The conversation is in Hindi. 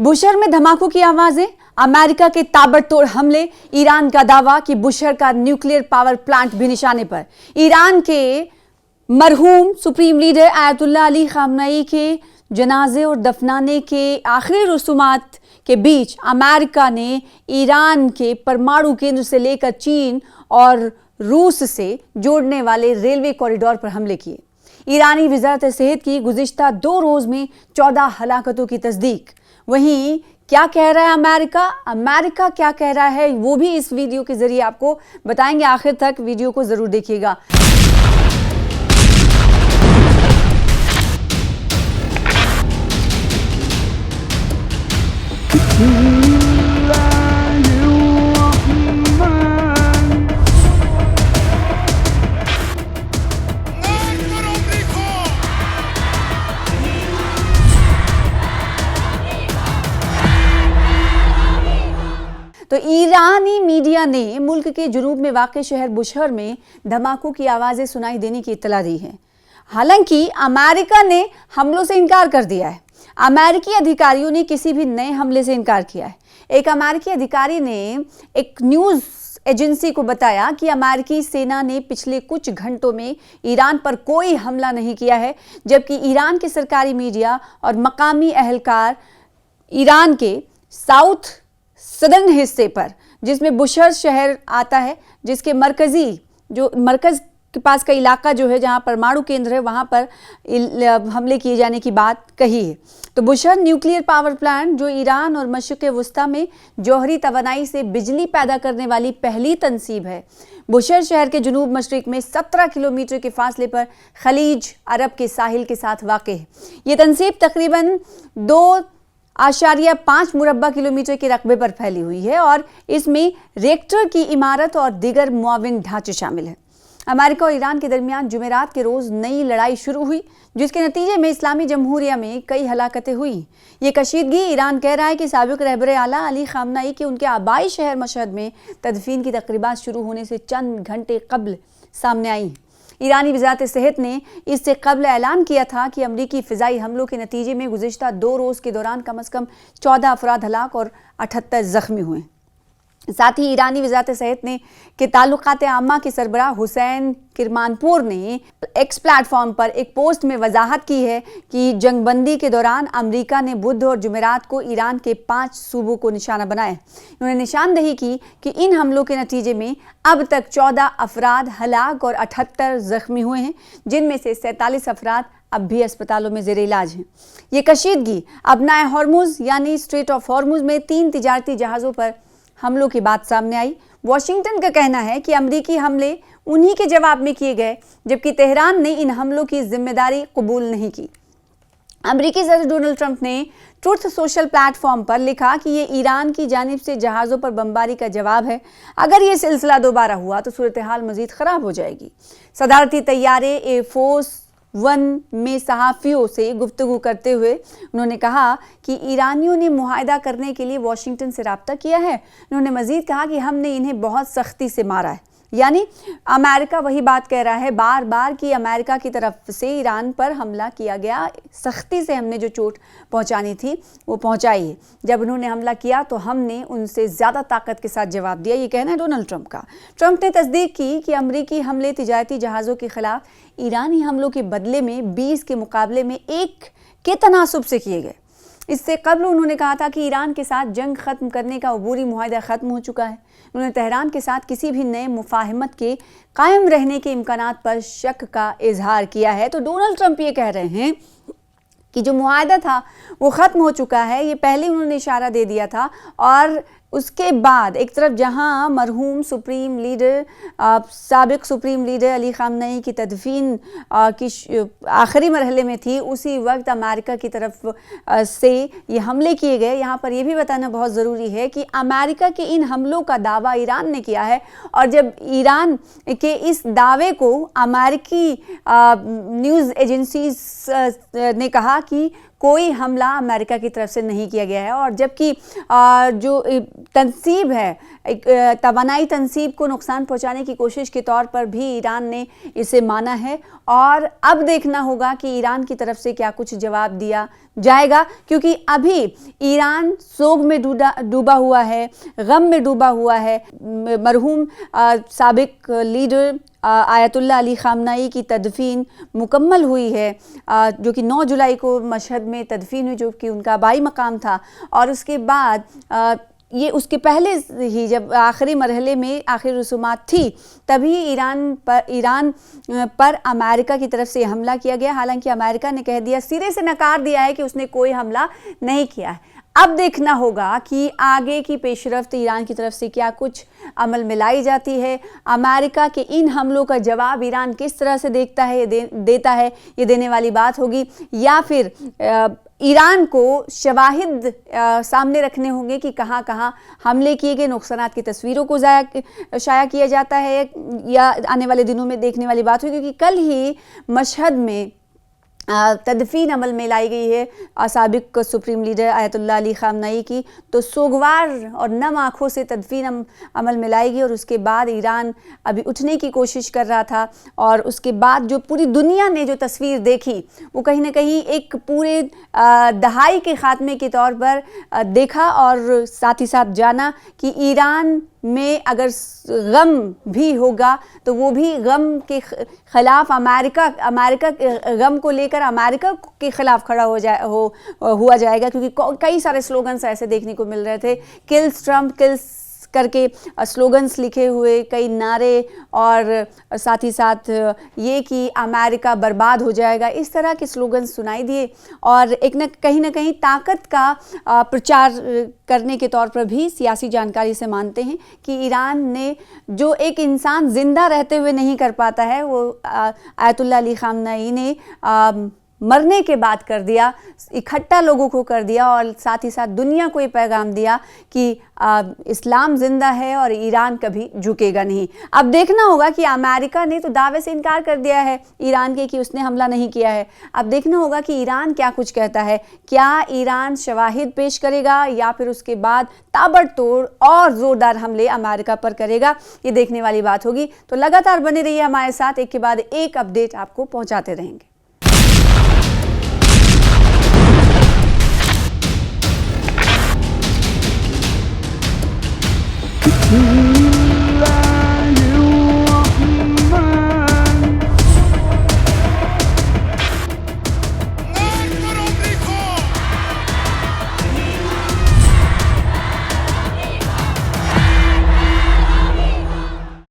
बुशहर में धमाकों की आवाजें, अमेरिका के ताबड़तोड़ हमले, ईरान का दावा कि बुशहर का न्यूक्लियर पावर प्लांट भी निशाने पर। ईरान के मरहूम supreme leader Ayatollah Ali Khamenei के जनाजे और दफनाने के आखिरी रसूमात के बीच अमेरिका ने ईरान के परमाणु केंद्र से लेकर चीन और रूस से जोड़ने वाले रेलवे कॉरिडोर पर हमले किए। ईरानी वज़ारत सेहत की गुज़िश्ता 2 रोज़ में 14 हलाकतों की तस्दीक। वहीं क्या कह रहा है अमेरिका क्या कह रहा है, वो भी इस वीडियो के जरिए आपको बताएंगे। आखिर तक वीडियो को जरूर देखिएगा। तो ईरानी मीडिया ने मुल्क के जुनूब में वाक़ शहर बुशहर में धमाकों की आवाज़ें सुनाई देने की इत्तला दी है। हालांकि अमेरिका ने हमलों से इनकार कर दिया है। अमेरिकी अधिकारियों ने किसी भी नए हमले से इनकार किया है। एक अमेरिकी अधिकारी ने एक न्यूज़ एजेंसी को बताया कि अमेरिकी सेना ने पिछले कुछ घंटों में ईरान पर कोई हमला नहीं किया है, जबकि ईरान के सरकारी मीडिया और मकामी अहलकार ईरान के साउथ सदर्न हिस्से पर, जिसमें बुशहर शहर आता है, जिसके मरकज़ के पास का इलाका जो है जहां परमाणु केंद्र है, वहां पर हमले किए जाने की बात कही है। तो बुशहर न्यूक्लियर पावर प्लांट, जो ईरान और मशरिक़ वस्ता में जौहरी तवानाई से बिजली पैदा करने वाली पहली तंसीब है, बुशहर शहर के जुनूब मशरिक़ में 17 किलोमीटर के फासले पर खलीज अरब के साहिल के साथ वाक़ है। ये तंसीब तकरीबन 2.5 मुरब्बा किलोमीटर के रकबे पर फैली हुई है और इसमें रिएक्टर की इमारत और दीगर मुआविन ढांचे शामिल हैं। अमेरिका और ईरान के दरमियान जुमेरात के रोज़ नई लड़ाई शुरू हुई, जिसके नतीजे में इस्लामी जमहूरिया में कई हलाकतें हुई। ये कशीदगी ईरान कह रहा है कि साबिक़ रहबर आला अली खामनेई के उनके आबाई शहर मशहद में तदफीन की तकरीबात शुरू होने से चंद घंटे कबल सामने आई। ईरानी वज़ारत सेहत ने इससे कबल ऐलान किया था कि अमरीकी फ़िज़ाई हमलों के नतीजे में गुज़िश्ता 2 रोज़ के दौरान कम अज़ कम 14 अफराद हलाक और 78 ज़ख्मी हुए। साथ ही ईरानी वज़ारत सेहत ने के ताल्लुकात आम्मा के सरबराह हुसैन किरमानपुर ने एक्स प्लेटफॉर्म पर एक पोस्ट में वजाहत की है कि जंगबंदी के दौरान अमेरिका ने बुध और जुमेरात को ईरान के 5 सूबों को निशाना बनाया। उन्होंने निशानदही की कि इन हमलों के नतीजे में अब तक 14 अफराद हलाक और 78 ज़ख्मी हुए हैं, जिनमें से 47 अफराद अब भी अस्पतालों में ज़ेर इलाज हैं। ये कशीदगी अबनाए हॉर्मुज़ यानी स्ट्रेट ऑफ हॉर्मुज़ में 3 तिजारती जहाज़ों पर हमलों की बात सामने आई। वाशिंगटन का कहना है कि अमरीकी हमले उन्हीं के जवाब में किए गए, जबकि तेहरान ने इन हमलों की जिम्मेदारी कबूल नहीं की। अमरीकी सदर डोनाल्ड ट्रंप ने ट्रुथ सोशल प्लेटफॉर्म पर लिखा कि ये ईरान की जानिब से जहाज़ों पर बमबारी का जवाब है। अगर ये सिलसिला दोबारा हुआ तो सूरत हाल मज़ीद ख़राब हो जाएगी। सदारती तैयारे एयरफोर्स 1 में सहाफ़ियों से गुफ्तगू करते हुए उन्होंने कहा कि ईरानियों ने मुआहदा करने के लिए वाशिंगटन से रब्ता किया है। उन्होंने मज़ीद कहा कि हमने इन्हें बहुत सख्ती से मारा है। यानी अमेरिका वही बात कह रहा है बार बार कि अमेरिका की तरफ से ईरान पर हमला किया गया, सख्ती से हमने जो चोट पहुंचानी थी वो पहुंचाई है। जब उन्होंने हमला किया तो हमने उनसे ज़्यादा ताकत के साथ जवाब दिया। ये कहना है डोनाल्ड ट्रंप का। ट्रंप ने तस्दीक की कि अमरीकी हमले तिजारती जहाज़ों के खिलाफ ईरानी हमलों के बदले में 20 के मुकाबले में 1 के तनासुब से किए गए। इससे कबल उन्होंने कहा था कि ईरान के साथ जंग ख़त्म करने का अबूरी मुआहदा ख़त्म हो चुका है। उन्होंने तेहरान के साथ किसी भी नए मुफाहमत के कायम रहने के इम्कानात पर शक का इजहार किया है। तो डोनाल्ड ट्रंप ये कह रहे हैं कि जो मुआहदा था वो ख़त्म हो चुका है। ये पहले उन्होंने इशारा दे दिया था और उसके बाद एक तरफ जहां मरहूम सुप्रीम लीडर साबिक़ सुप्रीम लीडर अली खामनेई की तदफीन की आखिरी मरहले में थी, उसी वक्त अमेरिका की तरफ से ये हमले किए गए। यहाँ पर यह भी बताना बहुत ज़रूरी है कि अमेरिका के इन हमलों का दावा ईरान ने किया है और जब ईरान के इस दावे को अमेरिकी न्यूज़ एजेंसीज ने कहा कि कोई हमला अमेरिका की तरफ से नहीं किया गया है। और जबकि जो तनसीब है, एक तवानाई तनसीब को नुकसान पहुंचाने की कोशिश के तौर पर भी ईरान ने इसे माना है। और अब देखना होगा कि ईरान की तरफ से क्या कुछ जवाब दिया जाएगा, क्योंकि अभी ईरान सोग में डूबा हुआ है, गम में डूबा हुआ है। मरहूम साबिक लीडर आयतुल्लाह अली खामनाई की तदफीन मुकम्मल हुई है, जो कि 9 जुलाई को मशहद में तदफीन हुई, जो कि उनका आबाई मकाम था। और उसके बाद ये उसके पहले ही जब आखिरी मरहले में आखिरी रसूमात थी, तभी ईरान पर अमेरिका की तरफ से हमला किया गया। हालांकि अमेरिका ने कह दिया, सिरे से नकार दिया है कि उसने कोई हमला नहीं किया है। अब देखना होगा कि आगे की पेशरफ्त ईरान की तरफ से क्या कुछ अमल में लाई जाती है। अमेरिका के इन हमलों का जवाब ईरान किस तरह से देता है, ये देने वाली बात होगी। या फिर ईरान को शवाहिद सामने रखने होंगे कि कहाँ कहाँ हमले किए गए, नुकसानात की तस्वीरों को शाया किया जाता है, या आने वाले दिनों में देखने वाली बात होगी। क्योंकि कल ही मशहद में तदफीन अमल में लाई गई है साबिक सुप्रीम लीडर आयतुल्लाह अली खामनाई की, तो सोगवार और नम आँखों से तदफीन अमल में लाई गई। और उसके बाद ईरान अभी उठने की कोशिश कर रहा था, और उसके बाद जो पूरी दुनिया ने जो तस्वीर देखी, वो कहीं ना कहीं एक पूरे दहाई के ख़ात्मे के तौर पर देखा, और साथ ही साथ जाना कि ईरान में अगर गम भी होगा तो वो भी गम के ख़िलाफ़ अमेरिका के गम को लेकर अमेरिका के ख़िलाफ़ खड़ा हुआ जाएगा। क्योंकि कई सारे स्लोगन्स ऐसे देखने को मिल रहे थे, किल्स ट्रम्प किल्स करके स्लोगन्स लिखे हुए, कई नारे, और साथ ही साथ ये कि अमेरिका बर्बाद हो जाएगा, इस तरह के स्लोगन्स सुनाई दिए। और एक कहीं ना कहीं ताकत का प्रचार करने के तौर पर भी सियासी जानकारी से मानते हैं कि ईरान ने जो एक इंसान जिंदा रहते हुए नहीं कर पाता है, वो आयतुल्लाह अली खामनाई ने मरने के बाद कर दिया, इकट्ठा लोगों को कर दिया, और साथ ही साथ दुनिया को ये पैगाम दिया कि इस्लाम जिंदा है और ईरान कभी झुकेगा नहीं। अब देखना होगा कि अमेरिका ने तो दावे से इनकार कर दिया है ईरान के कि उसने हमला नहीं किया है। अब देखना होगा कि ईरान क्या कुछ कहता है, क्या ईरान शवाहिद पेश करेगा या फिर उसके बाद ताबड़तोड़ और ज़ोरदार हमले अमेरिका पर करेगा, ये देखने वाली बात होगी। तो लगातार बने रहिए हमारे साथ, एक के बाद एक अपडेट आपको पहुँचाते रहेंगे। Mm-hmm.